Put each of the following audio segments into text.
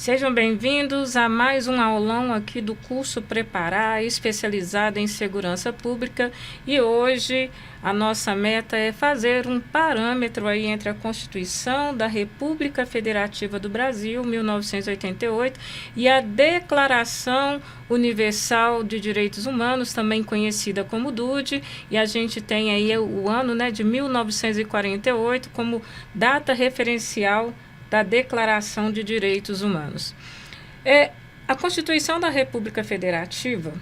Sejam bem-vindos a mais um aulão aqui do curso Preparar, especializado em segurança pública. E hoje a nossa meta é fazer um parâmetro aí entre a Constituição da República Federativa do Brasil, 1988, e a Declaração Universal de Direitos Humanos, também conhecida como DUD, e a gente tem aí o ano, de 1948 como data referencial da Declaração de Direitos Humanos. A Constituição da República Federativa,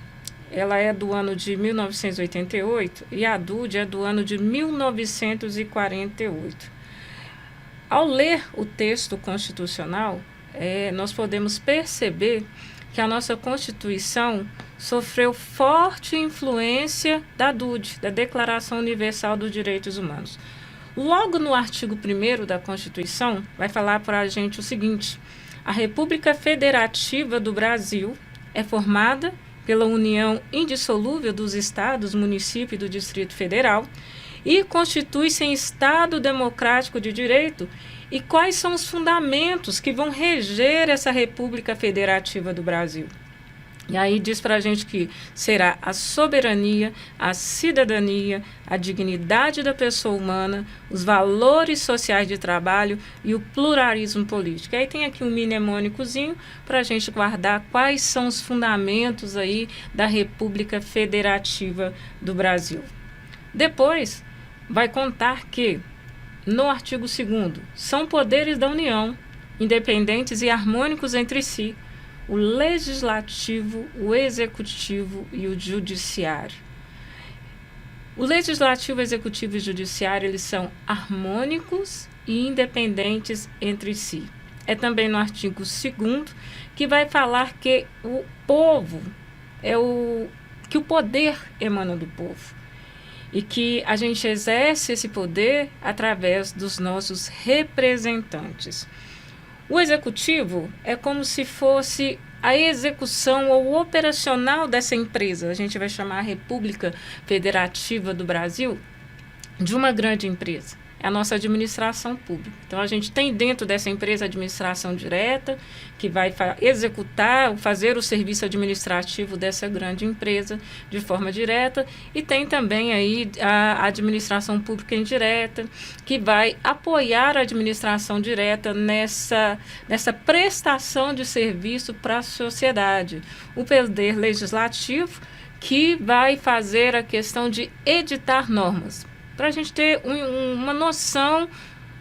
ela é do ano de 1988 e a DUD é do ano de 1948. Ao ler o texto constitucional, nós podemos perceber que a nossa Constituição sofreu forte influência da DUD, da Declaração Universal dos Direitos Humanos. Logo no artigo 1º da Constituição, vai falar para a gente o seguinte: a República Federativa do Brasil é formada pela união indissolúvel dos estados, município e do Distrito Federal e constitui-se em Estado democrático de direito. E quais são os fundamentos que vão reger essa República Federativa do Brasil? E aí diz para a gente que será a soberania, a cidadania, a dignidade da pessoa humana, os valores sociais de trabalho e o pluralismo político. E aí tem aqui um mnemônicozinho para a gente guardar quais são os fundamentos aí da República Federativa do Brasil. Depois vai contar que, no artigo 2º, são poderes da União, independentes e harmônicos entre si, o legislativo, o executivo e o judiciário. O legislativo, executivo e judiciário, eles são harmônicos e independentes entre si. É também no artigo 2º que vai falar que o povo que o poder emana do povo e que a gente exerce esse poder através dos nossos representantes. O executivo é como se fosse a execução ou operacional dessa empresa. A gente vai chamar a República Federativa do Brasil de uma grande empresa. É a nossa administração pública. Então, a gente tem dentro dessa empresa a administração direta, que vai fazer o serviço administrativo dessa grande empresa de forma direta, e tem também aí a administração pública indireta, que vai apoiar a administração direta nessa prestação de serviço para a sociedade. O poder legislativo, que vai fazer a questão de editar normas, para a gente ter uma noção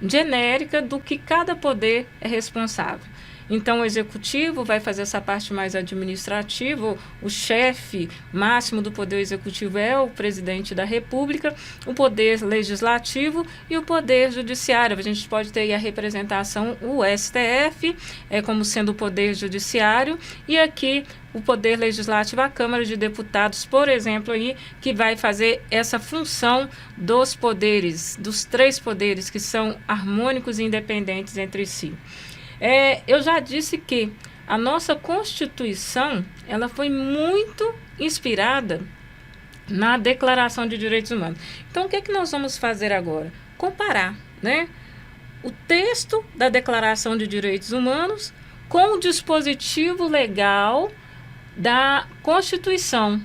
genérica do que cada poder é responsável. Então, o executivo vai fazer essa parte mais administrativa, o chefe máximo do poder executivo é o presidente da República, o poder legislativo e o poder judiciário. A gente pode ter aí a representação, o STF, como sendo o poder judiciário, e aqui o poder legislativo, a Câmara de Deputados, por exemplo, aí, que vai fazer essa função dos poderes, dos três poderes que são harmônicos e independentes entre si. Eu já disse que a nossa Constituição, ela foi muito inspirada na Declaração de Direitos Humanos. Então, o que nós vamos fazer agora? Comparar, o texto da Declaração de Direitos Humanos com o dispositivo legal da Constituição.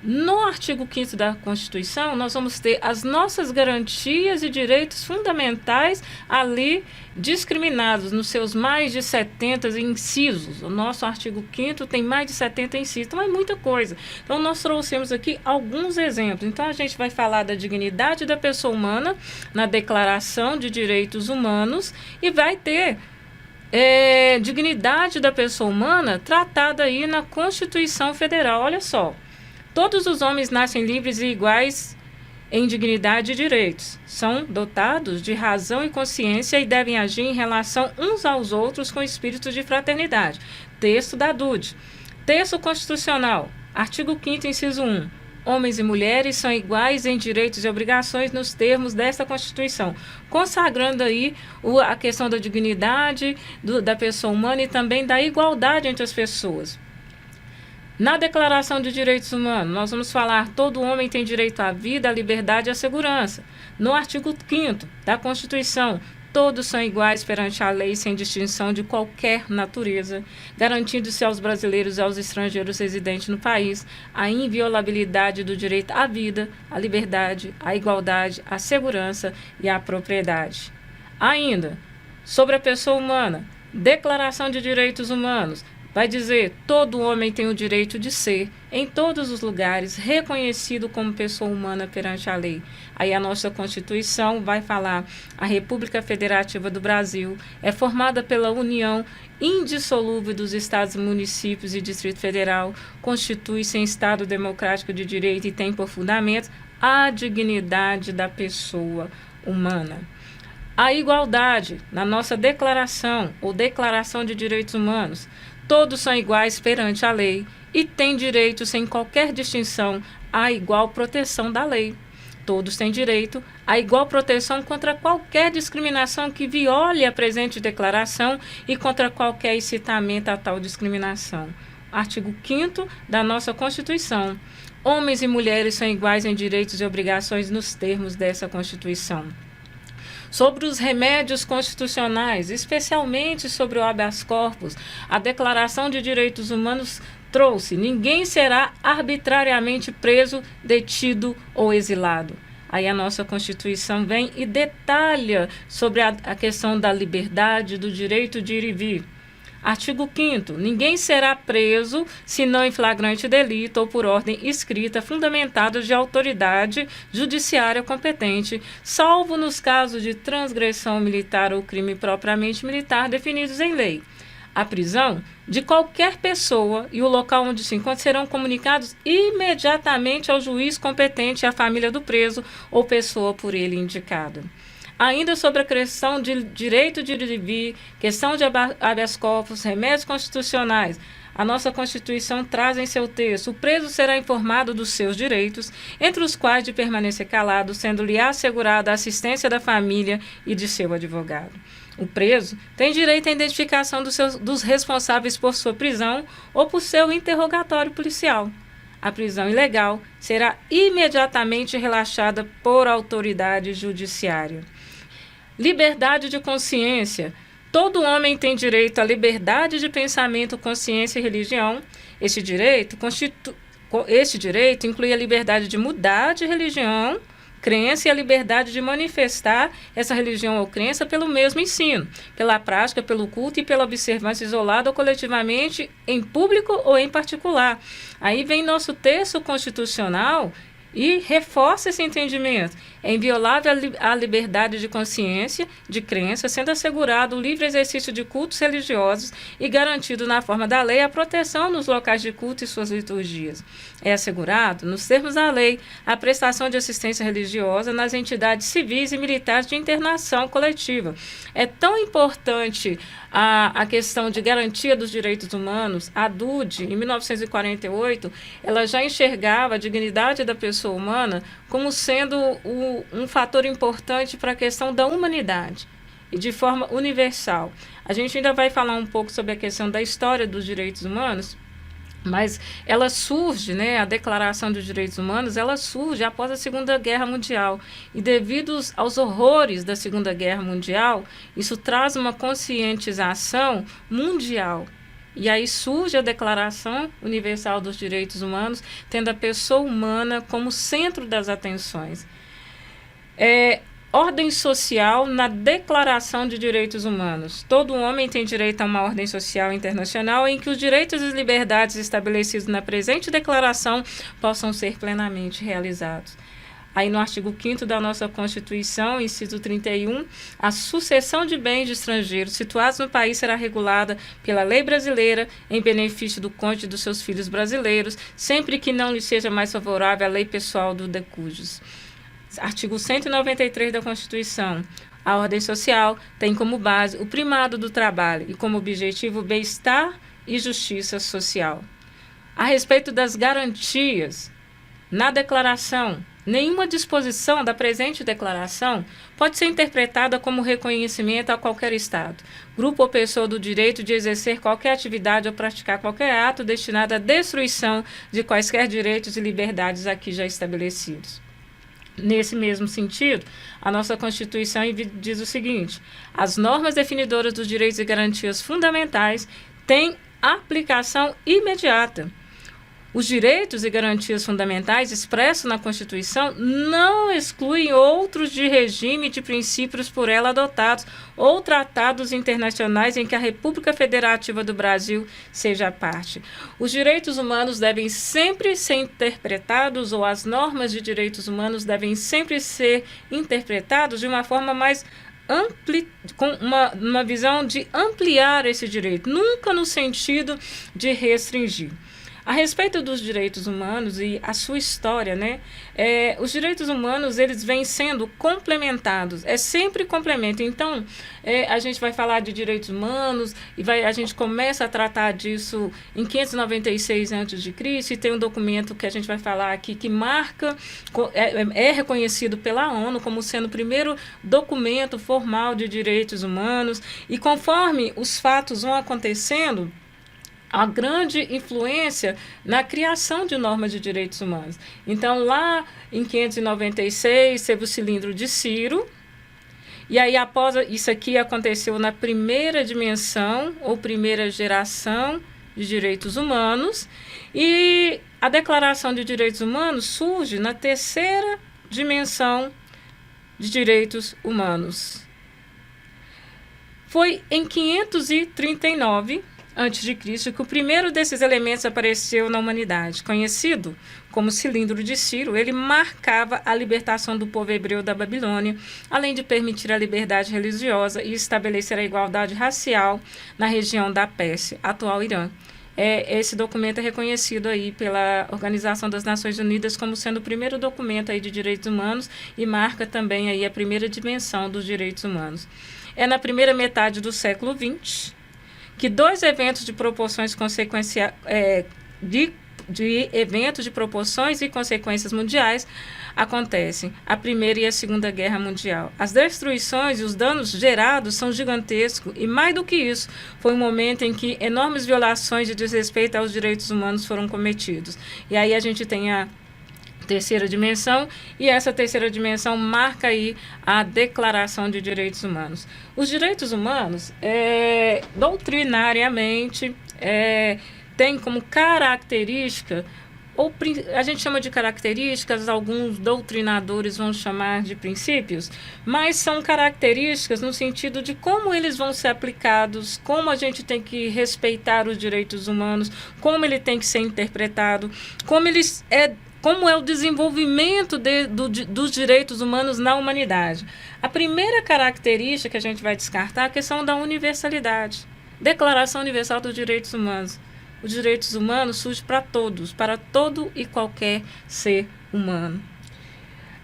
No artigo 5º da Constituição, nós vamos ter as nossas garantias e direitos fundamentais ali discriminados nos seus mais de 70 incisos. O nosso artigo 5º tem mais de 70 incisos, então é muita coisa. Então, nós trouxemos aqui alguns exemplos. Então, a gente vai falar da dignidade da pessoa humana na Declaração de Direitos Humanos e vai ter dignidade da pessoa humana tratada aí na Constituição Federal. Olha só. Todos os homens nascem livres e iguais em dignidade e direitos. São dotados de razão e consciência e devem agir em relação uns aos outros com espírito de fraternidade. Texto da DUD. Texto constitucional. Artigo 5º, inciso 1. Homens e mulheres são iguais em direitos e obrigações nos termos desta Constituição, consagrando aí a questão da dignidade da pessoa humana e também da igualdade entre as pessoas. Na Declaração de Direitos Humanos, nós vamos falar todo homem tem direito à vida, à liberdade e à segurança. No artigo 5º da Constituição, Todos são iguais perante a lei, sem distinção de qualquer natureza, garantindo-se aos brasileiros e aos estrangeiros residentes no país a inviolabilidade do direito à vida, à liberdade, à igualdade, à segurança e à propriedade. Ainda, sobre a pessoa humana, Declaração de Direitos Humanos vai dizer: todo homem tem o direito de ser, em todos os lugares, reconhecido como pessoa humana perante a lei. Aí a nossa Constituição vai falar: a República Federativa do Brasil é formada pela união indissolúvel dos estados, municípios e Distrito Federal, constitui-se em Estado democrático de direito e tem por fundamento a dignidade da pessoa humana. A igualdade, na nossa Declaração ou Declaração de Direitos Humanos, todos são iguais perante a lei e têm direito, sem qualquer distinção, à igual proteção da lei. Todos têm direito à igual proteção contra qualquer discriminação que viole a presente declaração e contra qualquer incitamento a tal discriminação. Artigo 5º da nossa Constituição. Homens e mulheres são iguais em direitos e obrigações nos termos dessa Constituição. Sobre os remédios constitucionais, especialmente sobre o habeas corpus, a Declaração de Direitos Humanos trouxe: ninguém será arbitrariamente preso, detido ou exilado. Aí a nossa Constituição vem e detalha sobre a questão da liberdade, do direito de ir e vir. Artigo 5º. Ninguém será preso, senão em flagrante delito ou por ordem escrita fundamentada de autoridade judiciária competente, salvo nos casos de transgressão militar ou crime propriamente militar definidos em lei. A prisão de qualquer pessoa e o local onde se encontra serão comunicados imediatamente ao juiz competente e à família do preso ou pessoa por ele indicada. Ainda sobre a questão de direito de ir e vir, questão de habeas corpus, remédios constitucionais, a nossa Constituição traz em seu texto: o preso será informado dos seus direitos, entre os quais de permanecer calado, sendo-lhe assegurada a assistência da família e de seu advogado. O preso tem direito à identificação dos responsáveis por sua prisão ou por seu interrogatório policial. A prisão ilegal será imediatamente relaxada por autoridade judiciária. Liberdade de consciência. Todo homem tem direito à liberdade de pensamento, consciência e religião. Este direito inclui a liberdade de mudar de religião, crença e a liberdade de manifestar essa religião ou crença pelo mesmo ensino, pela prática, pelo culto e pela observância isolada ou coletivamente, em público ou em particular. Aí vem nosso texto constitucional e reforça esse entendimento. É inviolável a liberdade de consciência, de crença, sendo assegurado o livre exercício de cultos religiosos e garantido na forma da lei a proteção nos locais de culto e suas liturgias. É assegurado, nos termos da lei, a prestação de assistência religiosa nas entidades civis e militares de internação coletiva. É tão importante a questão de garantia dos direitos humanos. A DUDE, em 1948, ela já enxergava a dignidade da pessoa humana como sendo um fator importante para a questão da humanidade e de forma universal. A gente ainda vai falar um pouco sobre a questão da história dos direitos humanos, mas ela surge, a Declaração dos Direitos Humanos, ela surge após a Segunda Guerra Mundial. E devido aos horrores da Segunda Guerra Mundial, isso traz uma conscientização mundial. E aí surge a Declaração Universal dos Direitos Humanos, tendo a pessoa humana como centro das atenções. Ordem social na Declaração de Direitos Humanos. Todo homem tem direito a uma ordem social internacional em que os direitos e liberdades estabelecidos na presente declaração possam ser plenamente realizados. Aí no artigo 5º da nossa Constituição, inciso 31, a sucessão de bens de estrangeiros situados no país será regulada pela lei brasileira em benefício do cônjuge e dos seus filhos brasileiros, sempre que não lhe seja mais favorável a lei pessoal do decujus. Artigo 193 da Constituição. A ordem social tem como base o primado do trabalho e como objetivo o bem-estar e justiça social. A respeito das garantias, na declaração, nenhuma disposição da presente declaração pode ser interpretada como reconhecimento a qualquer Estado, grupo ou pessoa do direito de exercer qualquer atividade ou praticar qualquer ato destinado à destruição de quaisquer direitos e liberdades aqui já estabelecidos. Nesse mesmo sentido, a nossa Constituição diz o seguinte: as normas definidoras dos direitos e garantias fundamentais têm aplicação imediata. Os direitos e garantias fundamentais expressos na Constituição não excluem outros de regime de princípios por ela adotados ou tratados internacionais em que a República Federativa do Brasil seja parte. Os direitos humanos devem sempre ser interpretados, ou as normas de direitos humanos devem sempre ser interpretados de uma forma mais com uma visão de ampliar esse direito, nunca no sentido de restringir. A respeito dos direitos humanos e a sua história, né? Os direitos humanos, eles vêm sendo complementados, é sempre complemento. Então, a gente vai falar de direitos humanos e a gente começa a tratar disso em 596 a.C. e tem um documento que a gente vai falar aqui que marca, é reconhecido pela ONU como sendo o primeiro documento formal de direitos humanos, e conforme os fatos vão acontecendo, a grande influência na criação de normas de direitos humanos. Então, lá em 596, teve o cilindro de Ciro, e aí, após isso aqui, aconteceu na primeira dimensão, ou primeira geração de direitos humanos, e a Declaração de Direitos Humanos surge na terceira dimensão de direitos humanos. Foi em 539 antes de Cristo, que o primeiro desses elementos apareceu na humanidade. Conhecido como cilindro de Ciro, ele marcava a libertação do povo hebreu da Babilônia, além de permitir a liberdade religiosa e estabelecer a igualdade racial na região da Pérsia, atual Irã. Esse documento é reconhecido aí pela Organização das Nações Unidas como sendo o primeiro documento aí de direitos humanos e marca também aí a primeira dimensão dos direitos humanos. É na primeira metade do século XX que dois eventos de proporções de eventos de proporções e consequências mundiais acontecem, a Primeira e a Segunda Guerra Mundial. As destruições e os danos gerados são gigantescos, e mais do que isso, foi um momento em que enormes violações de desrespeito aos direitos humanos foram cometidos. E aí a gente tem a terceira dimensão, e essa terceira dimensão marca aí a Declaração de Direitos Humanos. Os direitos humanos, doutrinariamente, tem como característica, ou a gente chama de características, alguns doutrinadores vão chamar de princípios, mas são características no sentido de como eles vão ser aplicados, como a gente tem que respeitar os direitos humanos, como ele tem que ser interpretado, como é o desenvolvimento dos direitos humanos na humanidade. A primeira característica que a gente vai descartar é a questão da universalidade. Declaração Universal dos Direitos Humanos. Os direitos humanos surgem para todos, para todo e qualquer ser humano.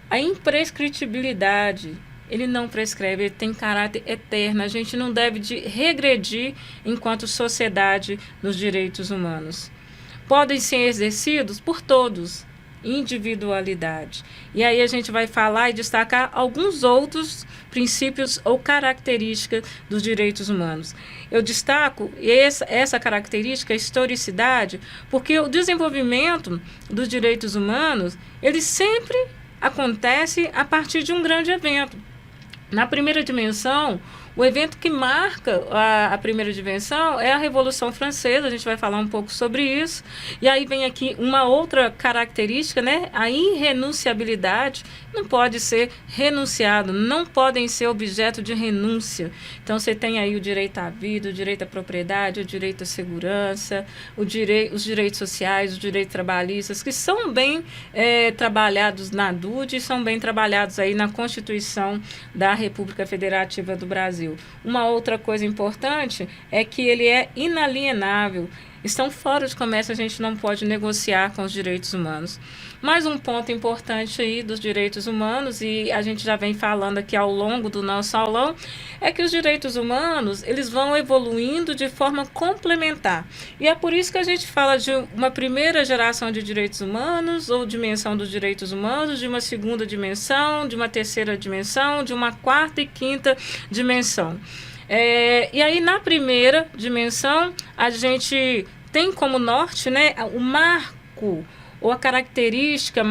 A imprescritibilidade, ele não prescreve, ele tem caráter eterno. A gente não deve regredir enquanto sociedade nos direitos humanos. Podem ser exercidos por todos. Individualidade. E aí a gente vai falar e destacar alguns outros princípios ou características dos direitos humanos. Eu destaco essa característica, a historicidade, porque o desenvolvimento dos direitos humanos, ele sempre acontece a partir de um grande evento. Na primeira dimensão, o evento que marca a primeira dimensão é a Revolução Francesa, a gente vai falar um pouco sobre isso. E aí vem aqui uma outra característica, né? A irrenunciabilidade. Não pode ser renunciado, não podem ser objeto de renúncia. Então, você tem aí o direito à vida, o direito à propriedade, o direito à segurança, os direitos sociais, os direitos trabalhistas, que são bem trabalhados na DUD e são bem trabalhados aí na Constituição da República Federativa do Brasil. Uma outra coisa importante é que ele é inalienável. Estão fora de comércio, a gente não pode negociar com os direitos humanos. Mais um ponto importante aí dos direitos humanos, e a gente já vem falando aqui ao longo do nosso aulão, é que os direitos humanos, eles vão evoluindo de forma complementar. E é por isso que a gente fala de uma primeira geração de direitos humanos, ou dimensão dos direitos humanos, de uma segunda dimensão, de uma terceira dimensão, de uma quarta e quinta dimensão. E aí, na primeira dimensão, a gente tem como norte, né, o marco ou a característica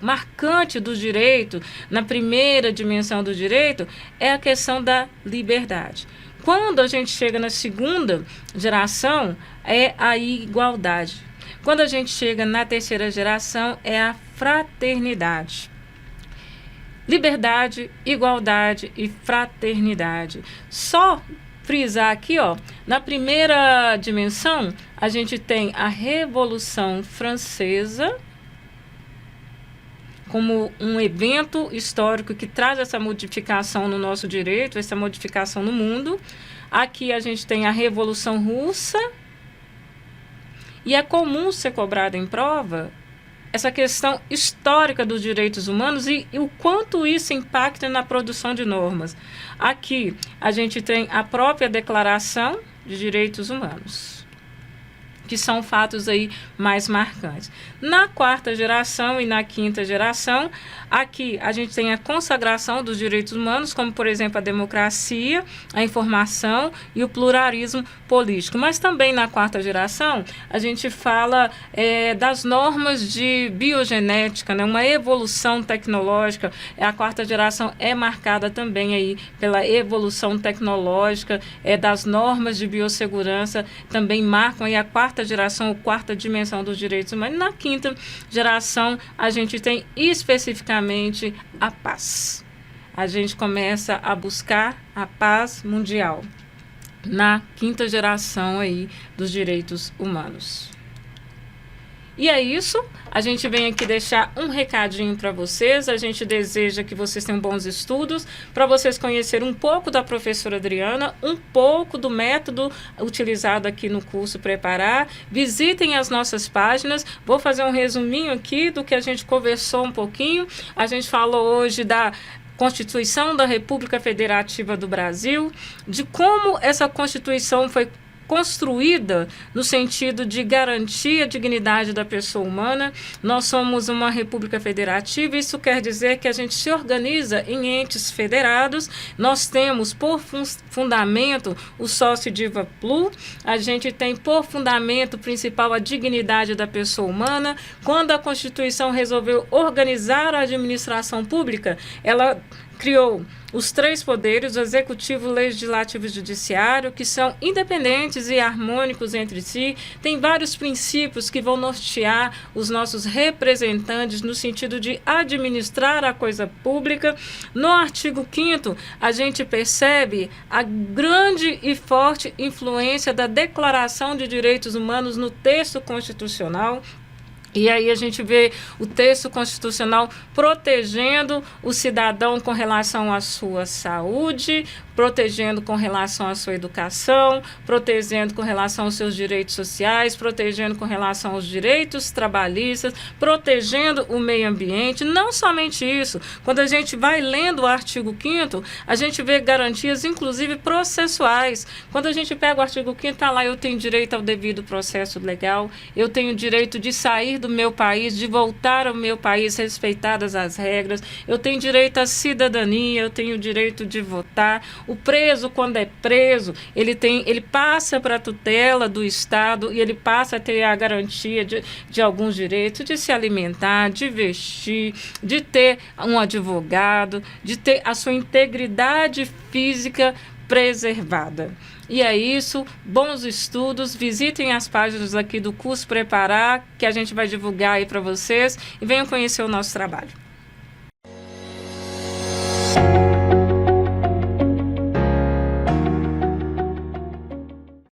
marcante do direito, na primeira dimensão do direito, é a questão da liberdade. Quando a gente chega na segunda geração, é a igualdade. Quando a gente chega na terceira geração, é a fraternidade. Liberdade, igualdade e fraternidade. Só frisar aqui, na primeira dimensão, a gente tem a Revolução Francesa como um evento histórico que traz essa modificação no nosso direito, essa modificação no mundo. Aqui a gente tem a Revolução Russa, e é comum ser cobrada em prova essa questão histórica dos direitos humanos e o quanto isso impacta na produção de normas. Aqui a gente tem a própria Declaração de Direitos Humanos, que são fatos aí mais marcantes. Na quarta geração e na quinta geração, aqui a gente tem a consagração dos direitos humanos, como, por exemplo, a democracia, a informação e o pluralismo político. Mas também na quarta geração, a gente fala das normas de biogenética, né? Uma evolução tecnológica. A quarta geração é marcada também aí pela evolução tecnológica, das normas de biossegurança, também marcam aí a quarta geração, ou quarta dimensão dos direitos humanos. Na quinta geração, a gente tem especificamente a paz. A gente começa a buscar a paz mundial na quinta geração aí dos direitos humanos. E é isso, a gente vem aqui deixar um recadinho para vocês, a gente deseja que vocês tenham bons estudos, para vocês conhecerem um pouco da professora Adriana, um pouco do método utilizado aqui no curso Preparar. Visitem as nossas páginas, vou fazer um resuminho aqui do que a gente conversou um pouquinho. A gente falou hoje da Constituição da República Federativa do Brasil, de como essa Constituição foi construída no sentido de garantir a dignidade da pessoa humana. Nós somos uma república federativa, isso quer dizer que a gente se organiza em entes federados. Nós temos por fundamento o sócio diva plu, a gente tem por fundamento principal a dignidade da pessoa humana. Quando a Constituição resolveu organizar a administração pública, ela criou os três poderes, o executivo, legislativo e judiciário, que são independentes e harmônicos entre si. Tem vários princípios que vão nortear os nossos representantes no sentido de administrar a coisa pública. No artigo 5º, a gente percebe a grande e forte influência da Declaração de Direitos Humanos no texto constitucional. E aí a gente vê o texto constitucional protegendo o cidadão com relação à sua saúde, protegendo com relação à sua educação, protegendo com relação aos seus direitos sociais, protegendo com relação aos direitos trabalhistas, protegendo o meio ambiente. Não somente isso, quando a gente vai lendo o artigo 5º, a gente vê garantias, inclusive processuais. Quando a gente pega o artigo 5º, está lá: eu tenho direito ao devido processo legal, eu tenho direito de sair do meu país, de voltar ao meu país respeitadas as regras, eu tenho direito à cidadania, eu tenho direito de votar. O preso, quando é preso, ele passa para a tutela do Estado e ele passa a ter a garantia de alguns direitos, de se alimentar, de vestir, de ter um advogado, de ter a sua integridade física preservada. E é isso, bons estudos, visitem as páginas aqui do curso Preparar, que a gente vai divulgar aí para vocês, e venham conhecer o nosso trabalho.